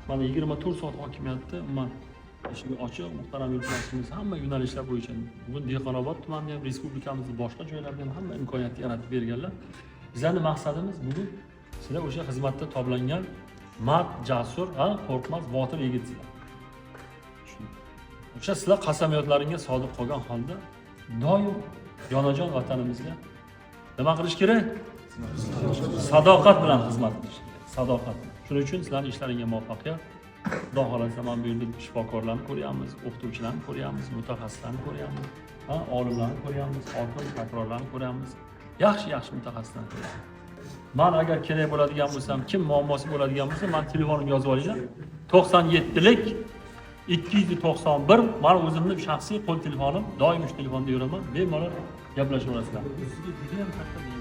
Mana 24 soat hokimiyatda umuman eshigi ochiq, muhtaram yurtdoshlarimiz hamma yo'nalishlar bo'yicha bugun Dehqonobod tumanida ham, respublikamizning boshqa joylarida ham hamma imkoniyatni yaratib berganlar. Bizlarning maqsadimiz bugun sizlar o'sha xizmatda toblangan mard, jasur, qo'rqmas, botir yigitsiz. O'sha sizlar qasamyodlaringga sodiq qolgan holda doim yonajon vatanimizga nima qilish kerak? Sadoqat bilan xizmat qilish kerak. Sadoqat. Shuning uchun sizlarning ishlaringizga muvaffaqiyat. Xudo xolasa mana bu yerda shifokorlarni ko'ryapmiz, o'qituvchilarni ko'ryapmiz, mutaxassislarni ko'ryapmiz, olimlarni ko'ryapmiz, hokim prokurorlarni ko'ryapmiz. Yaxshi mutaxassislarni ko'ryapmiz. Men agar kerak bo'ladigan bo'lsam, kim muammosi bo'ladigan bo'lsa, men telefonimga yozib olinglar. 97lik 291 men o'zimning shaxsiy qo'l telefonim, doim shu telefonda yuraman. Bemalol gaplashaverasizlar. Sizga juda ham katta